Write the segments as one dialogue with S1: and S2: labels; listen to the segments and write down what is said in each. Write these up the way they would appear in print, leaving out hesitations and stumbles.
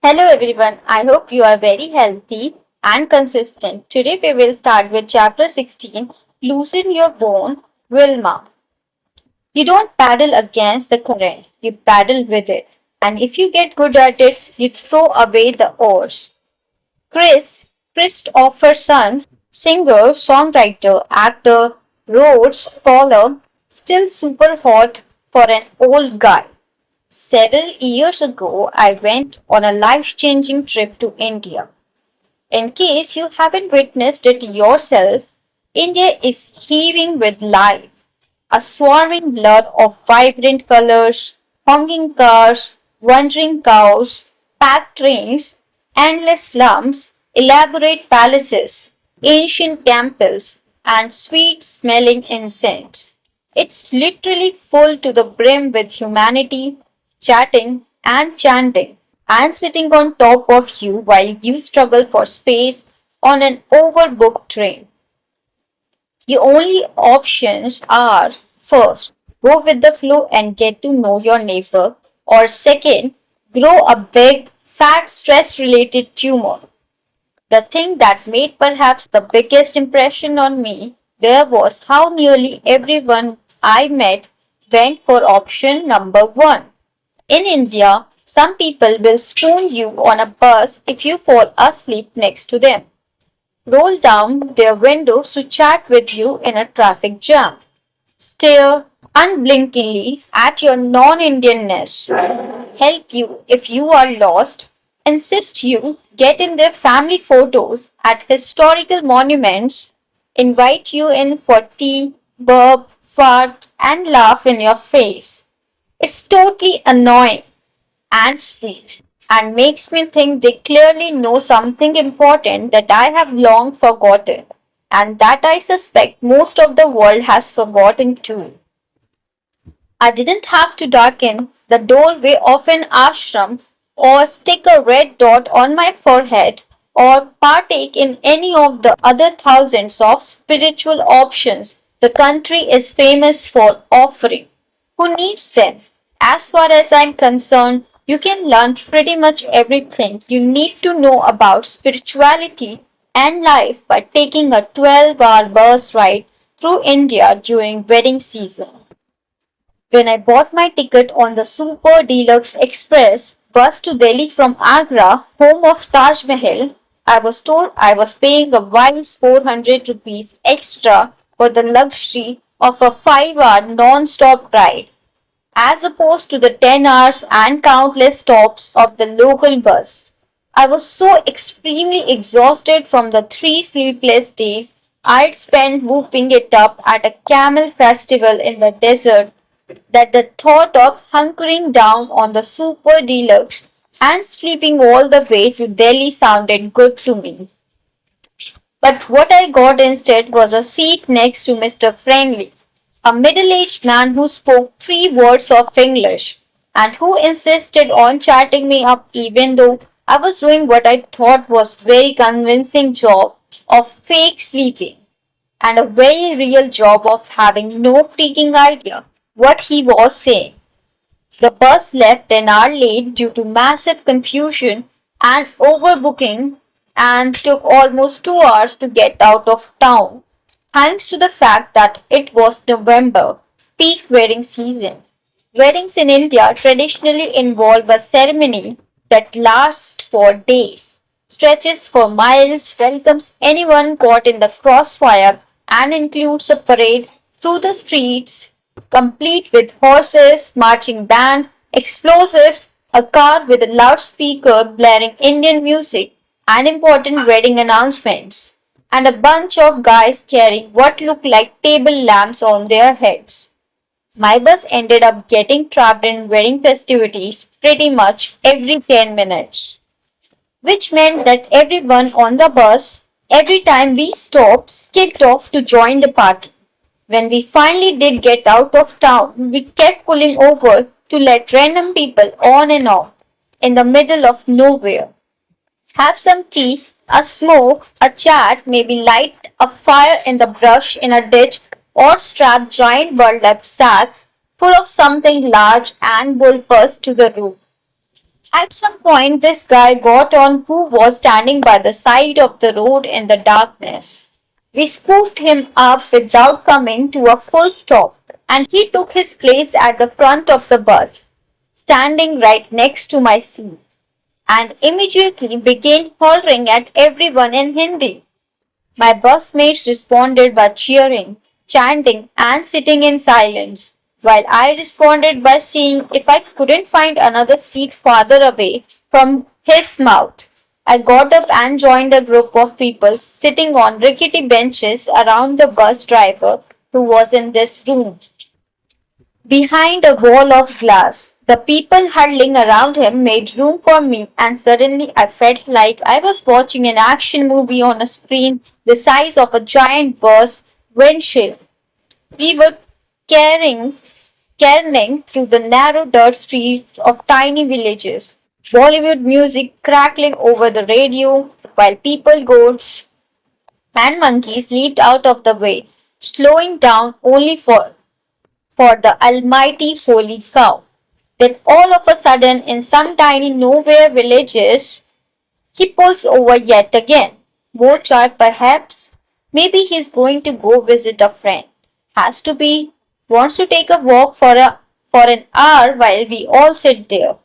S1: Hello everyone, I hope you are very healthy and consistent. Today we will start with chapter 16 Loosen Your Bone, Wilma. You don't paddle against the current, you paddle with it. And if you get good at it, you throw away the oars. Chris Christopherson, singer, songwriter, actor, Rhodes Scholar, still super hot for an old guy. Several years ago, I went on a life changing trip to India. In case you haven't witnessed it yourself, India is heaving with life, a swarming blood of vibrant colors, honking cars, wandering cows, packed trains, endless slums, elaborate palaces, ancient temples, and sweet smelling incense. It's literally full to the brim with humanity, chatting and chanting, and sitting on top of you while you struggle for space on an overbooked train. The only options are first, go with the flow and get to know your neighbor, or second, grow a big, fat, stress related tumor. The thing that made perhaps the biggest impression on me there was how nearly everyone I met went for option number one. In India, some people will spoon you on a bus if you fall asleep next to them, roll down their windows to chat with you in a traffic jam, stare unblinkingly at your non Indianness, help you if you are lost, insist you get in their family photos at historical monuments, invite you in for tea, burp, fart, and laugh in your face. It's totally annoying and sweet and makes me think they clearly know something important that I have long forgotten and that I suspect most of the world has forgotten too. I didn't have to darken the doorway of an ashram or stick a red dot on my forehead or partake in any of the other thousands of spiritual options the country is famous for offering. Who needs them? As far as I'm concerned, you can learn pretty much everything you need to know about spirituality and life by taking a 12-hour bus ride through India during wedding season. When I bought my ticket on the Super Deluxe Express bus to Delhi from Agra, home of Taj Mahal, I was told I was paying a wise 400 rupees extra for the luxury of a 5-hour non-stop ride, as opposed to the 10 hours and countless stops of the local bus. I was so extremely exhausted from the 3 sleepless days I'd spent whooping it up at a camel festival in the desert that the thought of hunkering down on the super deluxe and sleeping all the way to Delhi sounded good to me. But what I got instead was a seat next to Mr. Friendly, a middle aged man who spoke 3 words of English and who insisted on chatting me up even though I was doing what I thought was very convincing job of fake sleeping and a very real job of having no freaking idea what he was saying. The bus left an hour late due to massive confusion and overbooking and took almost 2 hours to get out of town, thanks to the fact that it was November, peak wedding season. Weddings in India traditionally involve a ceremony that lasts for days, stretches for miles, welcomes anyone caught in the crossfire, and includes a parade through the streets complete with horses, marching band, explosives, a car with a loudspeaker blaring Indian music and important wedding announcements, and a bunch of guys carrying what looked like table lamps on their heads. My bus ended up getting trapped in wedding festivities pretty much every 10 minutes, which meant that everyone on the bus, every time we stopped, skipped off to join the party. When we finally did get out of town, we kept pulling over to let random people on and off in the middle of nowhere. Have some tea, a smoke, a chat, maybe light a fire in the brush in a ditch, or strap giant burlap sacks full of something large and bulbous to the roof. At some point, this guy got on who was standing by the side of the road in the darkness. We scooped him up without coming to a full stop, and he took his place at the front of the bus, standing right next to my seat, and immediately began hollering at everyone in Hindi. My busmates responded by cheering, chanting, and sitting in silence, while I responded by seeing if I couldn't find another seat farther away from his mouth. I got up and joined a group of people sitting on rickety benches around the bus driver who was in this room. Behind a wall of glass, the people huddling around him made room for me, and suddenly I felt like I was watching an action movie on a screen the size of a giant bus windshield. We were carrying, careening through the narrow dirt streets of tiny villages, Bollywood music crackling over the radio, while people, goats, and monkeys leaped out of the way, slowing down only for the almighty holy cow. Then all of a sudden, in some tiny nowhere villages, he pulls over yet again. More chai perhaps? Maybe he's going to go visit a friend. Has to be. Wants to take a walk for an hour while we all sit there.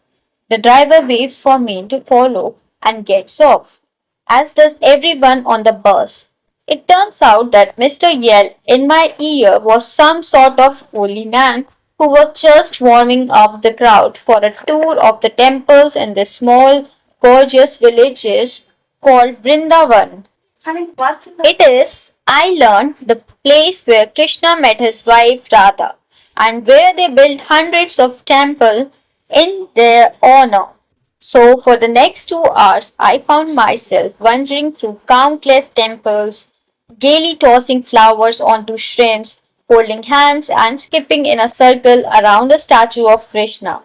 S1: The driver waves for me to follow and gets off, as does everyone on the bus. It turns out that Mr. Yell in my ear was some sort of holy man who was just warming up the crowd for a tour of the temples in the small, gorgeous villages called Vrindavan. It is, I learned, the place where Krishna met his wife Radha and where they built hundreds of temples in their honor. So, for the next 2 hours, I found myself wandering through countless temples, gaily tossing flowers onto shrines, holding hands, and skipping in a circle around a statue of Krishna,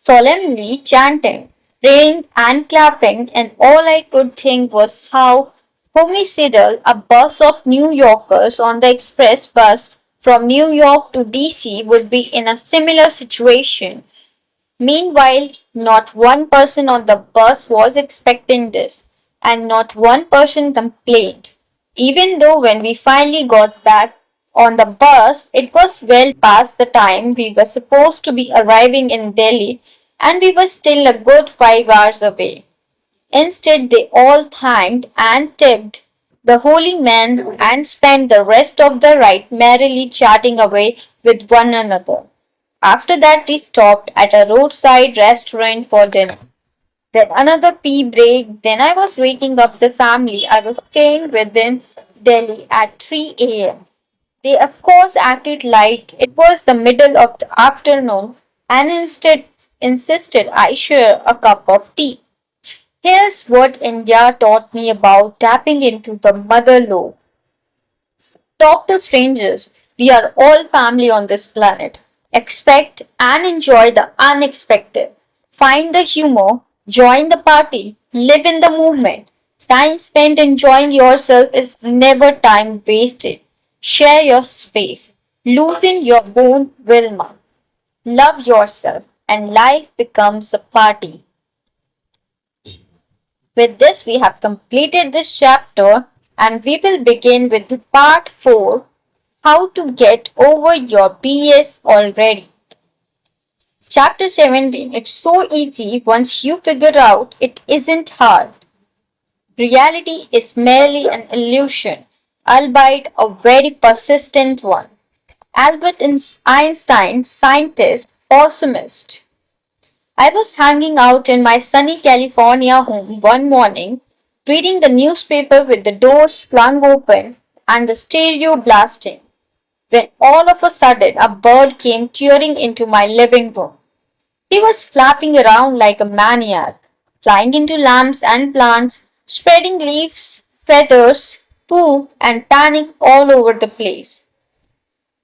S1: solemnly chanting, praying, and clapping, and all I could think was how homicidal a bus of New Yorkers on the express bus from New York to DC would be in a similar situation. Meanwhile, not one person on the bus was expecting this, and not one person complained. Even though when we finally got back on the bus, it was well past the time we were supposed to be arriving in Delhi, and we were still a good 5 hours away. Instead, they all thanked and tipped the holy man and spent the rest of the ride merrily chatting away with one another. After that, we stopped at a roadside restaurant for dinner. Then another pee break. Then I was waking up the family I was staying with in Delhi at 3 a.m. They, of course, acted like it was the middle of the afternoon and instead insisted I share a cup of tea. Here's what India taught me about tapping into the mother lode. Talk to strangers. We are all family on this planet. Expect and enjoy the unexpected. Find the humor, join the party, live in the movement. Time spent enjoying yourself is never time wasted. Share your space. Loosen your own Wilma. Love yourself, and life becomes a party. With this, we have completed this chapter, and we will begin with the part 4, how to get over your BS already. Chapter 17, it's so easy once you figure out it isn't hard. Reality is merely an illusion, albeit a very persistent one. Albert Einstein, scientist, pessimist. I was hanging out in my sunny California home one morning, reading the newspaper with the doors flung open and the stereo blasting, when all of a sudden a bird came tearing into my living room. He was flapping around like a maniac, flying into lamps and plants, spreading leaves, feathers, poo, and panic all over the place.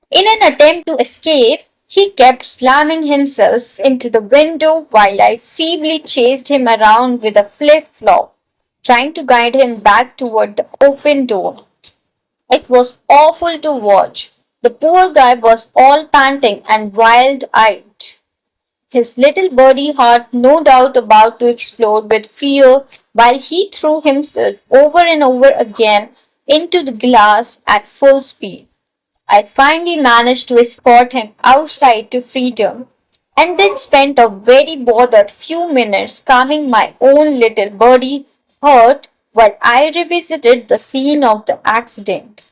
S1: In an attempt to escape, he kept slamming himself into the window while I feebly chased him around with a flip flop, trying to guide him back toward the open door. It was awful to watch. The poor guy was all panting and wild eyed. his little birdie heart no doubt about to explode with fear while he threw himself over and over again into the glass at full speed. I finally managed to escort him outside to freedom and then spent a very bothered few minutes calming my own little birdie heart while I revisited the scene of the accident.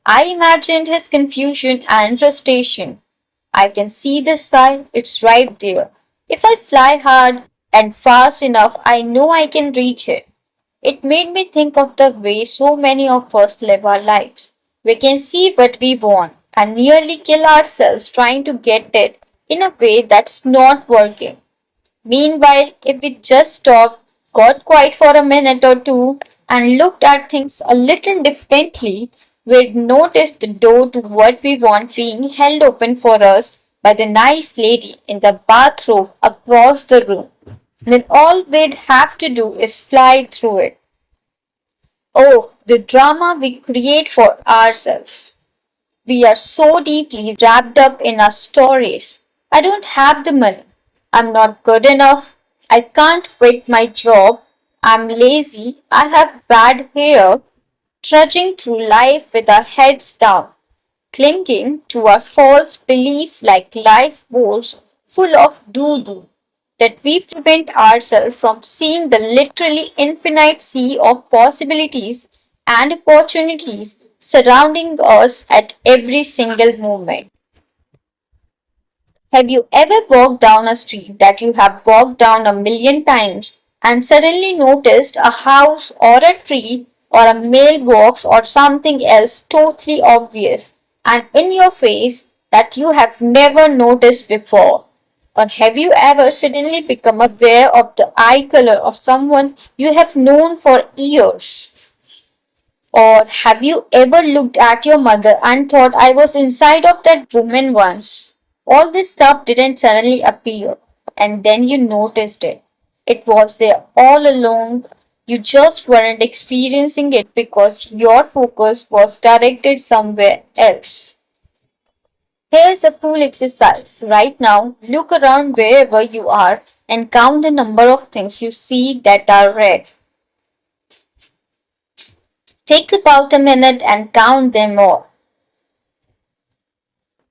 S1: I imagined his confusion and frustration. I can see the sky, it's right there. If I fly hard and fast enough, I know I can reach it. It made me think of the way so many of us live our lives. We can see what we want and nearly kill ourselves trying to get it in a way that's not working. Meanwhile, if we just stopped, got quiet for a minute or two, and looked at things a little differently, we'd notice the door to what we want being held open for us by the nice lady in the bathrobe across the room. Then all we'd have to do is fly through it. Oh, the drama we create for ourselves. We are so deeply wrapped up in our stories. I don't have the money. I'm not good enough. I can't quit my job. I'm lazy. I have bad hair. Trudging through life with our heads down, clinging to our false belief like lifeboats full of doo-doo that we prevent ourselves from seeing the literally infinite sea of possibilities and opportunities surrounding us at every single moment. Have you ever walked down a street that you have walked down a million times and suddenly noticed a house or a tree or a mailbox or something else totally obvious and in your face that you have never noticed before? Or have you ever suddenly become aware of the eye color of someone you have known for years? Or have you ever looked at your mother and thought I was inside of that woman once? All this stuff didn't suddenly appear and then you noticed it. It was there all along. You just weren't experiencing it because your focus was directed somewhere else. Here's a cool exercise. Right now, look around wherever you are and count the number of things you see that are red. Take about a minute and count them all.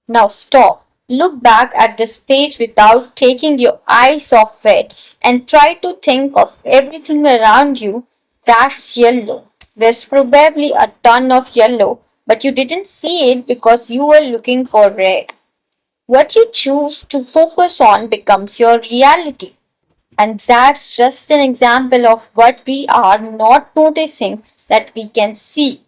S1: Now stop. Look back at this page without taking your eyes off it and try to think of everything around you that's yellow. There's probably a ton of yellow, but you didn't see it because you were looking for red. What you choose to focus on becomes your reality. And that's just an example of what we are not noticing that we can see.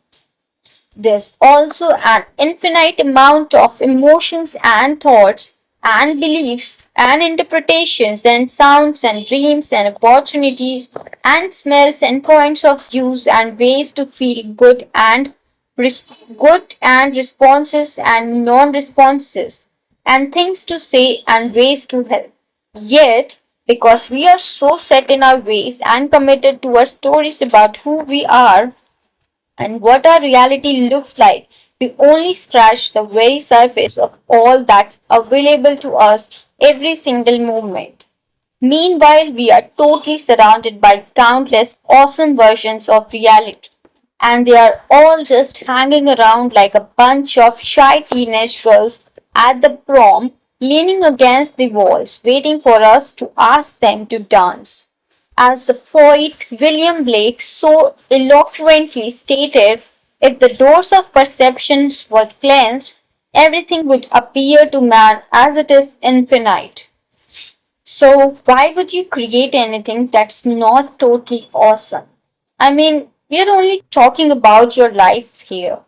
S1: There's also an infinite amount of emotions and thoughts and beliefs and interpretations and sounds and dreams and opportunities and smells and points of views and ways to feel good and responses and non-responses and things to say and ways to help. Yet, because we are so set in our ways and committed to our stories about who we are, and what our reality looks like, we only scratch the very surface of all that's available to us every single moment. Meanwhile, we are totally surrounded by countless awesome versions of reality, and they are all just hanging around like a bunch of shy teenage girls at the prom, leaning against the walls, waiting for us to ask them to dance. As the poet William Blake so eloquently stated, if the doors of perceptions were cleansed, everything would appear to man as it is infinite. So, why would you create anything that's not totally awesome? I mean, we're only talking about your life here.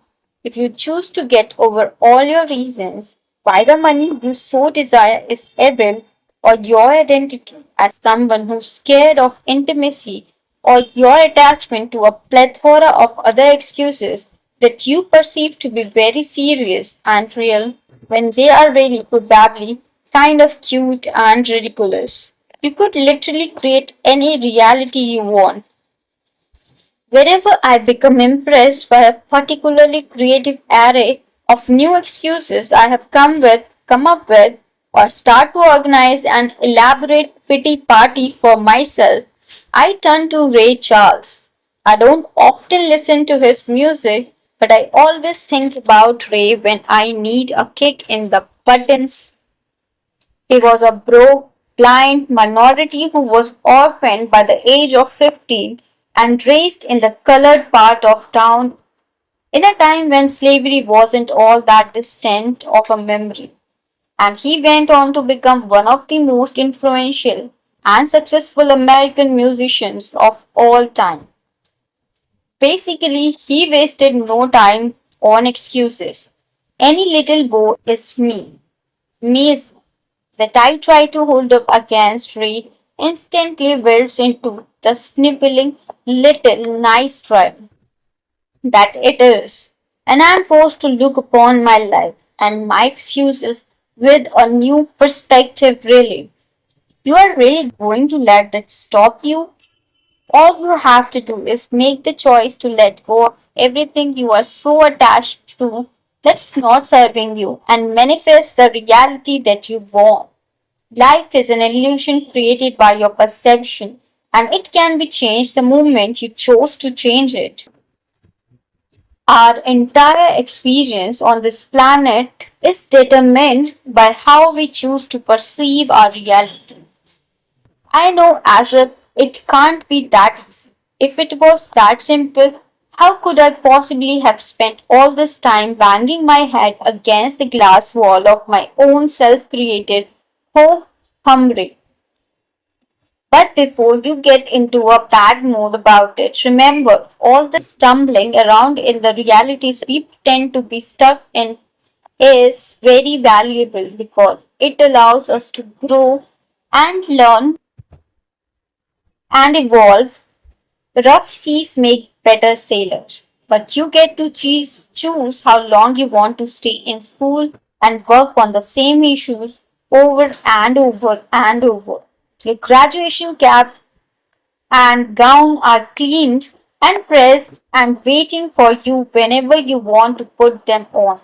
S1: If you choose to get over all your reasons why the money you so desire is evil, or your identity as someone who's scared of intimacy, or your attachment to a plethora of other excuses that you perceive to be very serious and real when they are really probably kind of cute and ridiculous. You could literally create any reality you want. Wherever I become impressed by a particularly creative array of new excuses I have come up with, or start to organize an elaborate pity party for myself, I turn to Ray Charles. I don't often listen to his music, but I always think about Ray when I need a kick in the buttons. He was a broke, blind minority who was orphaned by the age of 15 and raised in the colored part of town in a time when slavery wasn't all that distant of a memory. And he went on to become one of the most influential and successful American musicians of all time. Basically, he wasted no time on excuses. Any little bow is me. Me is that I try to hold up against Ray instantly wilts into the sniveling little nice try that it is. And I am forced to look upon my life and my excuses with a new perspective, really. You are really going to let that stop you? All you have to do is make the choice to let go of everything you are so attached to that's not serving you and manifest the reality that you want. Life is an illusion created by your perception, and it can be changed the moment you chose to change it. Our entire experience on this planet is determined by how we choose to perceive our reality. I know as if it can't be that easy. If it was that simple, how could I possibly have spent all this time banging my head against the glass wall of my own self created hope hungry? But before you get into a bad mood about it, remember all the stumbling around in the realities we tend to be stuck in is very valuable because it allows us to grow and learn and evolve. Rough seas make better sailors, but you get to choose how long you want to stay in school and work on the same issues over and over and over. Your graduation cap and gown are cleaned and pressed and waiting for you whenever you want to put them on.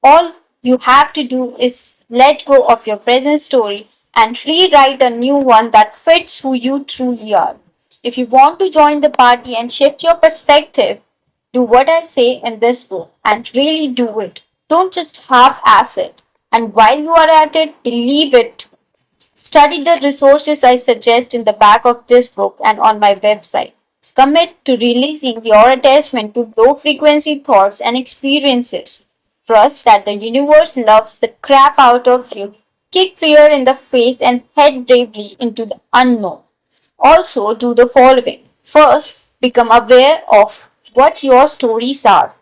S1: All you have to do is let go of your present story and rewrite a new one that fits who you truly are. If you want to join the party and shift your perspective, do what I say in this book and really do it. Don't just half ass it. And while you are at it, believe it. Study the resources I suggest in the back of this book and on my website. Commit to releasing your attachment to low frequency thoughts and experiences. Trust that the universe loves the crap out of you. Kick fear in the face and head bravely into the unknown. Also, do the following. First, become aware of what your stories are.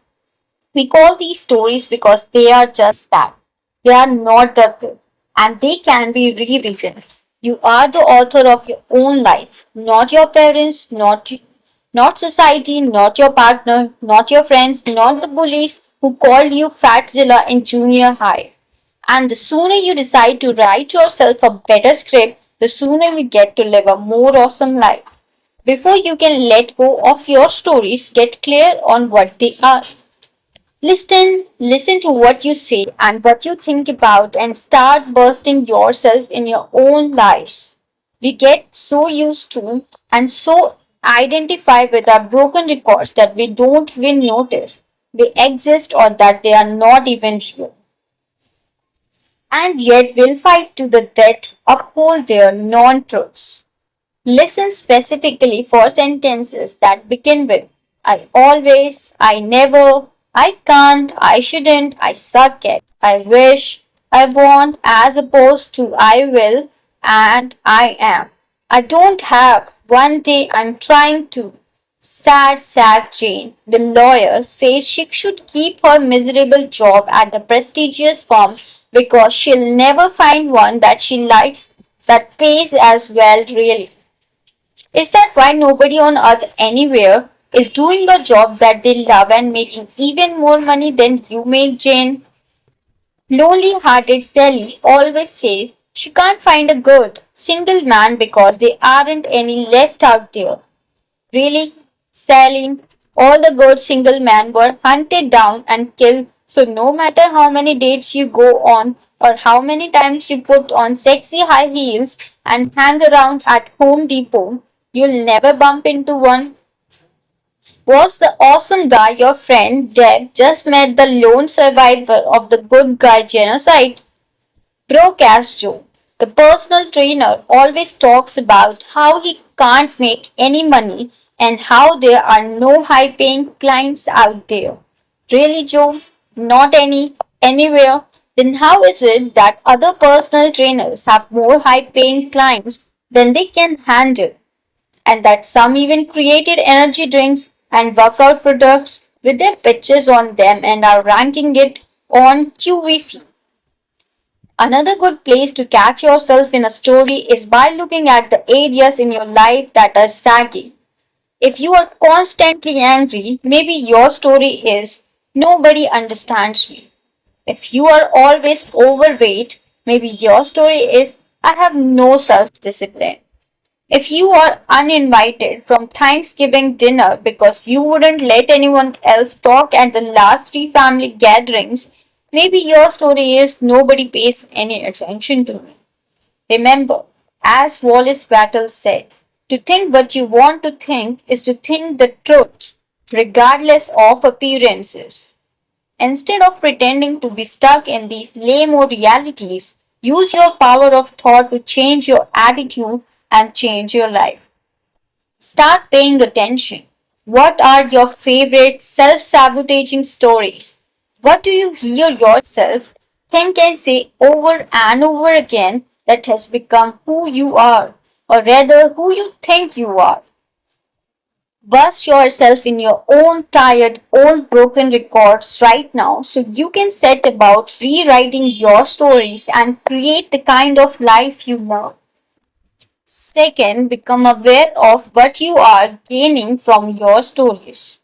S1: We call these stories because they are just that. They are not the truth and they can be rewritten. You are the author of your own life, not your parents, not society, not your partner, not your friends, not the bullies who called you Fatzilla in junior high. And the sooner you decide to write yourself a better script, the sooner you get to live a more awesome life. Before you can let go of your stories, get clear on what they are. Listen to what you say and what you think about and start bursting yourself in your own lies. We get so used to and so identify with our broken records that we don't even notice they exist or that they are not even real. And yet we'll fight to the death to uphold their non-truths. Listen specifically for sentences that begin with I always, I never, I can't, I shouldn't, I suck at, I wish, I want, as opposed to I will and I am. I don't have. One day I'm trying to. Sad sack Jane, the lawyer, says she should keep her miserable job at the prestigious firm because she'll never find one that she likes that pays as well, really. Is that why nobody on earth anywhere is doing a job that they love and making even more money than you make, Jane? Lonely hearted Sally always says she can't find a good single man because there aren't any left out there. Really, Sally, all the good single men were hunted down and killed, so no matter how many dates you go on, Or how many times you put on sexy high heels and hang around at Home Depot, you'll never bump into one? Was the awesome guy your friend Deb just met the lone survivor of the good guy genocide? Broke ass Joe, the personal trainer, always talks about how he can't make any money and how there are no high paying clients out there. Really, Joe? Not any, anywhere? Then how is it that other personal trainers have more high paying clients than they can handle? And that some even created energy drinks and workout products with their pictures on them and are ranking it on QVC. Another good place to catch yourself in a story is by looking at the areas in your life that are sagging. If you are constantly angry, maybe your story is nobody understands me. If you are always overweight, maybe your story is I have no self discipline. If you are uninvited from Thanksgiving dinner because you wouldn't let anyone else talk at the last three family gatherings, maybe your story is nobody pays any attention to me. Remember, as Wallace Battle said, to think what you want to think is to think the truth, regardless of appearances. Instead of pretending to be stuck in these lame old realities, use your power of thought to change your attitude and change your life. Start paying attention. What are your favorite self sabotaging stories? What do you hear yourself think and say over and over again that has become who you are, or rather, who you think you are? Bust yourself in your own tired, old, broken records right now so you can set about rewriting your stories and create the kind of life you love. Second, become aware of what you are gaining from your stories.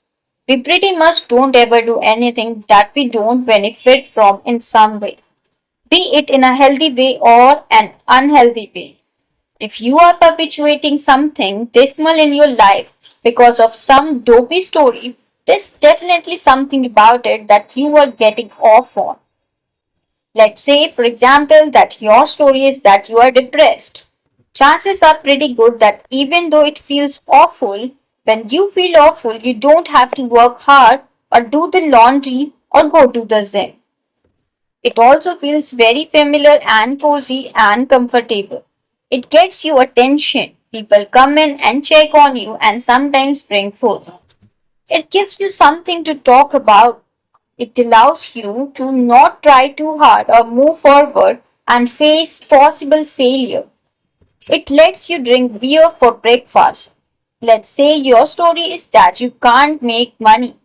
S1: We pretty much don't ever do anything that we don't benefit from in some way, be it in a healthy way or an unhealthy way. If you are perpetuating something dismal in your life because of some dopey story, there's definitely something about it that you are getting off on. Let's say, for example, that your story is that you are depressed. Chances are pretty good that even though it feels awful, when you feel awful, you don't have to work hard or do the laundry or go to the gym. It also feels very familiar and cozy and comfortable. It gets you attention. People come in and check on you and sometimes bring food. It gives you something to talk about. It allows you to not try too hard or move forward and face possible failure. It lets you drink beer for breakfast. Let's say your story is that you can't make money.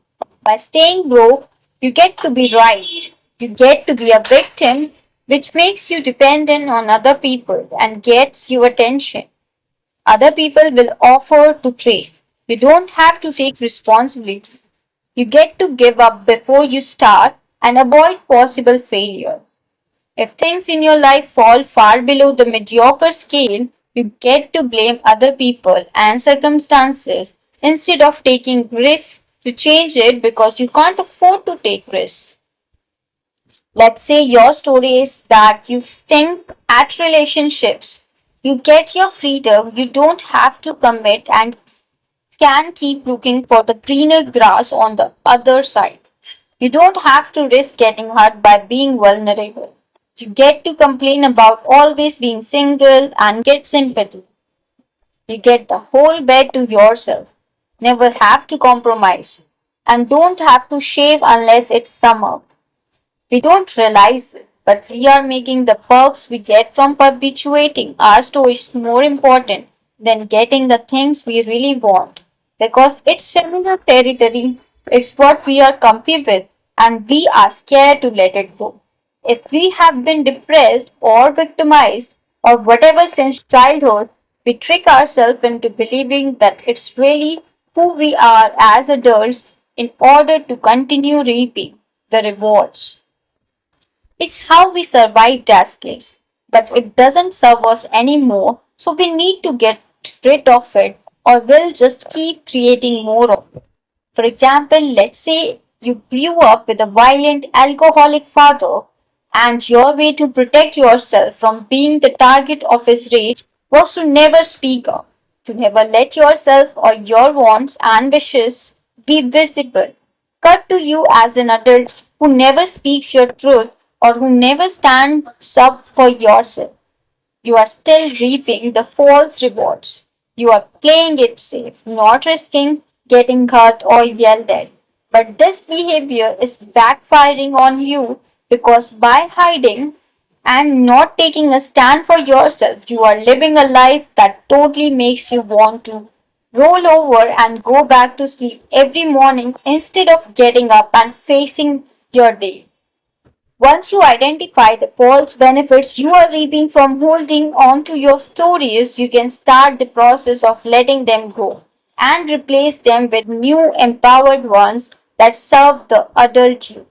S1: By staying broke, you get to be right. You get to be a victim, which makes you dependent on other people and gets you attention. Other people will offer to pay. You don't have to take responsibility. You get to give up before you start and avoid possible failure. If things in your life fall far below the mediocre scale, you get to blame other people and circumstances instead of taking risks to change it because you can't afford to take risks. Let's say your story is that you stink at relationships. You get your freedom, you don't have to commit and can keep looking for the greener grass on the other side. You don't have to risk getting hurt by being vulnerable. You get to complain about always being single and get sympathy. You get the whole bed to yourself. Never have to compromise. And don't have to shave unless it's summer. We don't realize it, but we are making the perks we get from perpetuating our stories more important than getting the things we really want. Because it's familiar territory, it's what we are comfy with, and we are scared to let it go. If we have been depressed or victimized or whatever since childhood, we trick ourselves into believing that it's really who we are as adults in order to continue reaping the rewards. It's how we survived as kids, but it doesn't serve us anymore, so we need to get rid of it or we'll just keep creating more of it. For example, let's say you grew up with a violent alcoholic father And your way to protect yourself from being the target of his rage was to never speak up, to never let yourself or your wants and wishes be visible. Cut to you as an adult who never speaks your truth or who never stands up for yourself. You are still reaping the false rewards. You are playing it safe, not risking getting hurt or yelled at. But this behavior is backfiring on you because by hiding and not taking a stand for yourself, you are living a life that totally makes you want to roll over and go back to sleep every morning instead of getting up and facing your day. Once you identify the false benefits you are reaping from holding on to your stories, you can start the process of letting them go and replace them with new empowered ones that serve the adult you.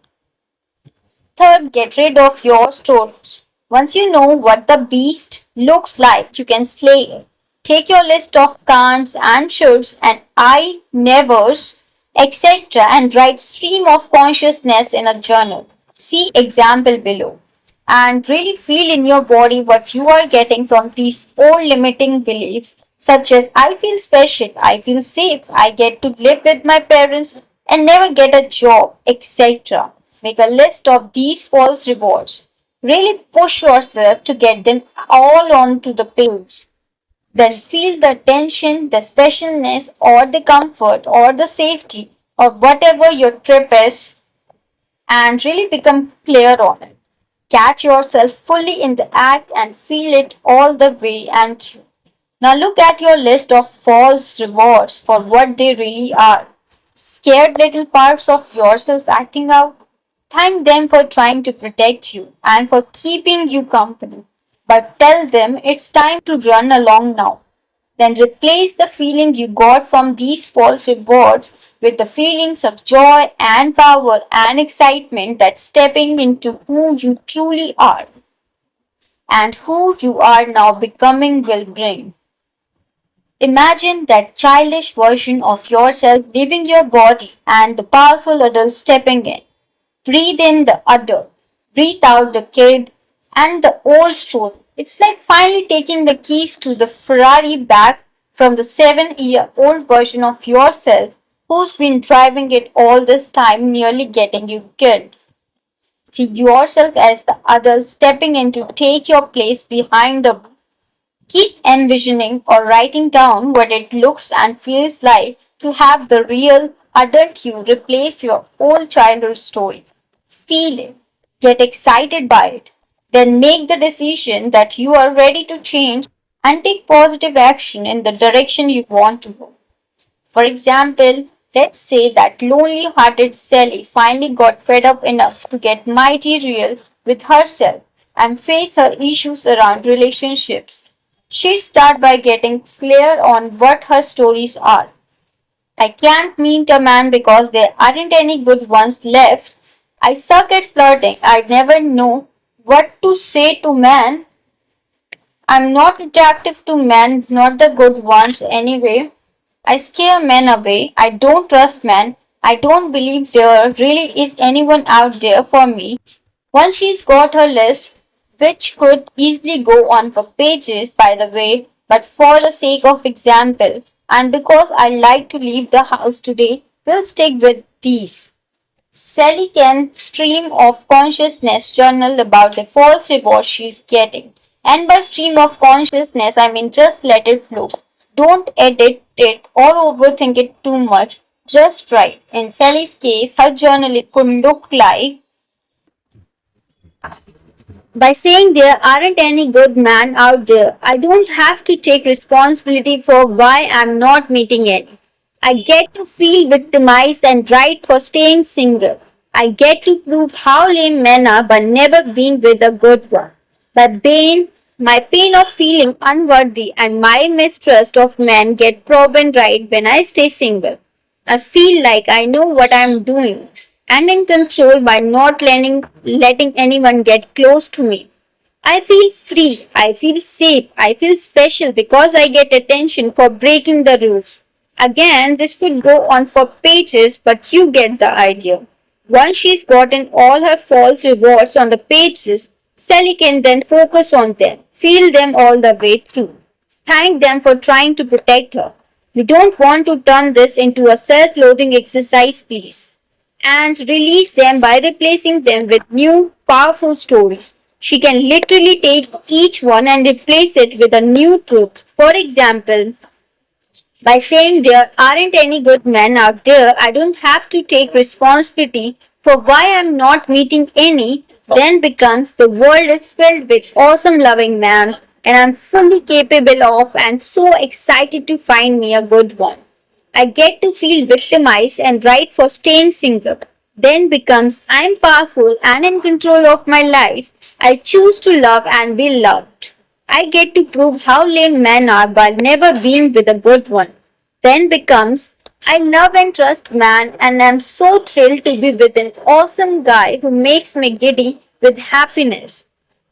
S1: Third, get rid of your stories. Once you know what the beast looks like, you can slay it. Take your list of can'ts and shoulds and I nevers, etc., and write stream of consciousness in a journal. See example below. And really feel in your body what you are getting from these old limiting beliefs, such as I feel special, I feel safe, I get to live with my parents and never get a job, etc. Make a list of these false rewards. Really push yourself to get them all onto the page. Then feel the tension, the specialness, or the comfort, or the safety, or whatever your trip is, and really become clear on it. Catch yourself fully in the act and feel it all the way and through. Now look at your list of false rewards for what they really are. Scared little parts of yourself acting out. Thank them for trying to protect you and for keeping you company. But tell them it's time to run along now. Then replace the feeling you got from these false rewards with the feelings of joy and power and excitement that stepping into who you truly are and who you are now becoming will bring. Imagine that childish version of yourself leaving your body and the powerful adult stepping in. Breathe in the adult, breathe out the kid and the old story. It's like finally taking the keys to the Ferrari back from the 7-year-old version of yourself who's been driving it all this time, nearly getting you killed. See yourself as the adult stepping in to take your place behind the wheel. Keep envisioning or writing down what it looks and feels like to have the real adult you replace your old childhood story. Feel it, get excited by it, then make the decision that you are ready to change and take positive action in the direction you want to go. For example, let's say that lonely hearted Sally finally got fed up enough to get mighty real with herself and face her issues around relationships. She'd start by getting clear on what her stories are. I can't meet a man because there aren't any good ones left. I suck at flirting. I never know what to say to men. I'm not attractive to men, not the good ones anyway. I scare men away. I don't trust men. I don't believe there really is anyone out there for me. Once she's got her list, which could easily go on for pages by the way, but for the sake of example, and because I like to leave the house today, we'll stick with these. Sally can stream of consciousness journal about the false reward she's getting. And by stream of consciousness, I mean just let it flow. Don't edit it or overthink it too much. Just write. In Sally's case, her journal it could look like by saying there aren't any good men out there. I don't have to take responsibility for why I'm not meeting any. I get to feel victimized and right for staying single. I get to prove how lame men are but never been with a good one. But my pain of feeling unworthy and my mistrust of men get proven right when I stay single. I feel like I know what I'm doing and in control by not letting anyone get close to me. I feel free, I feel safe, I feel special because I get attention for breaking the rules. Again, this could go on for pages, but you get the idea. Once she's gotten all her false rewards on the pages, Sally can then focus on them, feel them all the way through, thank them for trying to protect her. We don't want to turn this into a self loathing exercise, please, and release them by replacing them with new, powerful stories. She can literally take each one and replace it with a new truth. For example, by saying there aren't any good men out there, I don't have to take responsibility for why I'm not meeting any, then becomes the world is filled with awesome loving men and I'm fully capable of and so excited to find me a good one. I get to feel victimized and right for staying single. Then becomes I'm powerful and in control of my life. I choose to love and be loved. I get to prove how lame men are by never being with a good one. Then becomes I love and trust man and am so thrilled to be with an awesome guy who makes me giddy with happiness.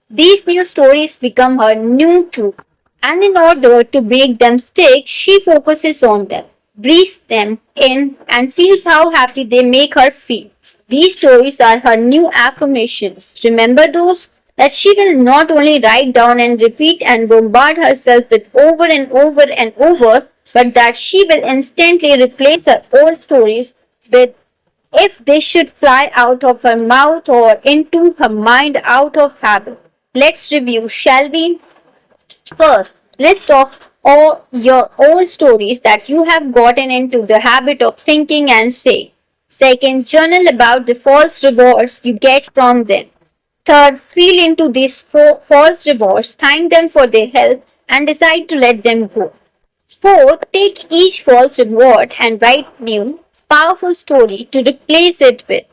S1: These new stories become her new too, and in order to make them stick, she focuses on them, breathes them in, and feels how happy they make her feel. These stories are her new affirmations. Remember those? That she will not only write down and repeat and bombard herself with over and over and over, but that she will instantly replace her old stories with if they should fly out of her mouth or into her mind out of habit. Let's review, shall we? First, list off all your old stories that you have gotten into the habit of thinking and say. Second, journal about the false rewards you get from them. Third, feel into these false rewards, thank them for their help, and decide to let them go. Fourth, take each false reward and write new, powerful story to replace it with.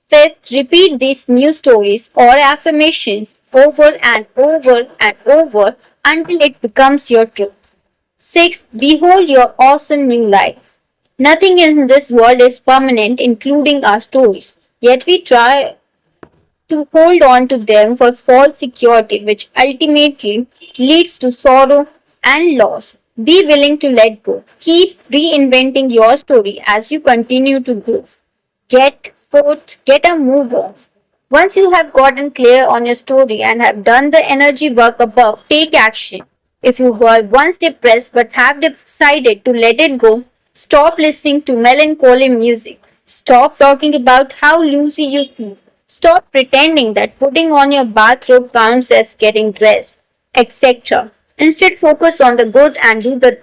S1: Fifth, repeat these new stories or affirmations over and over and over until it becomes your truth. Sixth, behold your awesome new life. Nothing in this world is permanent, including our stories. Yet we try to hold on to them for false security, which ultimately leads to sorrow and loss. Be willing to let go. Keep reinventing your story as you continue to grow. Get a move on. Once you have gotten clear on your story and have done the energy work above, take action. If you were once depressed but have decided to let it go, stop listening to melancholy music. Stop talking about how loosey you feel. Stop pretending that putting on your bathrobe counts as getting dressed, etc. Instead, focus on the good and do the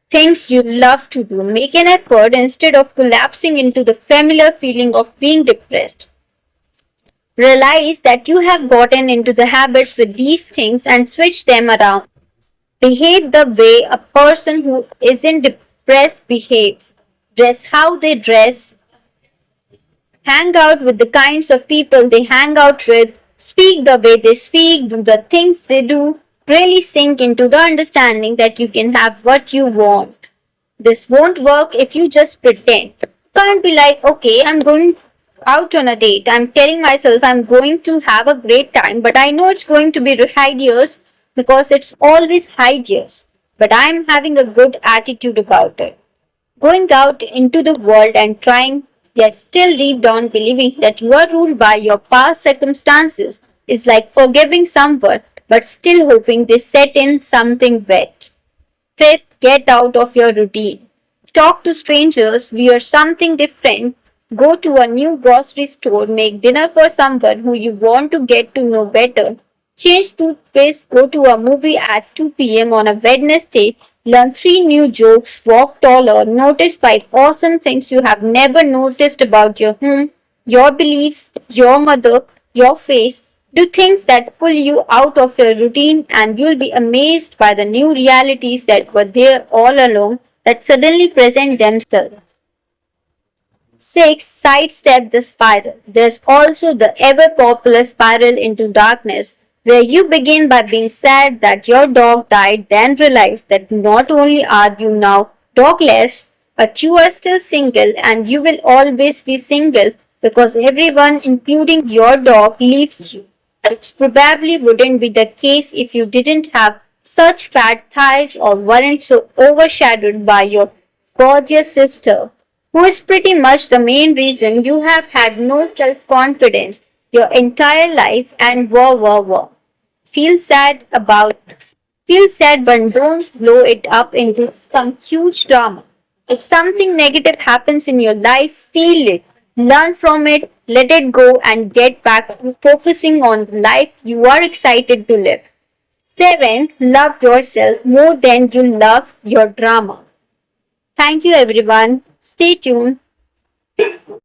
S1: things you love to do. Make an effort instead of collapsing into the familiar feeling of being depressed. Realize that you have gotten into the habits with these things and switch them around. Behave the way a person who isn't depressed behaves. Dress how they dress. Hang out with the kinds of people they hang out with. Speak the way they speak. Do the things they do. Really sink into the understanding that you can have what you want. This won't work if you just pretend. You can't be like, okay, I'm going out on a date. I'm telling myself I'm going to have a great time, but I know it's going to be hideous because it's always hideous. But I'm having a good attitude about it. Going out into the world and trying, yet still deep down believing that you are ruled by your past circumstances is like forgiving someone but still hoping they set in something wet. Fifth, get out of your routine. Talk to strangers, wear something different, go to a new grocery store, make dinner for someone who you want to get to know better, change toothpaste, go to a movie at 2 p.m. on a Wednesday, learn 3 new jokes, walk taller, notice 5 awesome things you have never noticed about your home, your beliefs, your mother, your face. Do things that pull you out of your routine and you'll be amazed by the new realities that were there all along that suddenly present themselves. 6. Sidestep the spiral. There's also the ever popular spiral into darkness where you begin by being sad that your dog died, then realize that not only are you now dogless, but you are still single and you will always be single because everyone, including your dog, leaves you, which probably wouldn't be the case if you didn't have such fat thighs or weren't so overshadowed by your gorgeous sister. who is pretty much the main reason you have had no self-confidence your entire life and whoa. Feel sad about Feel sad, but don't blow it up into some huge drama. If something negative happens in your life, feel it, learn from it, let it go, and get back to focusing on the life you are excited to live. Seventh, love yourself more than you love your drama. Thank you, everyone. Stay tuned.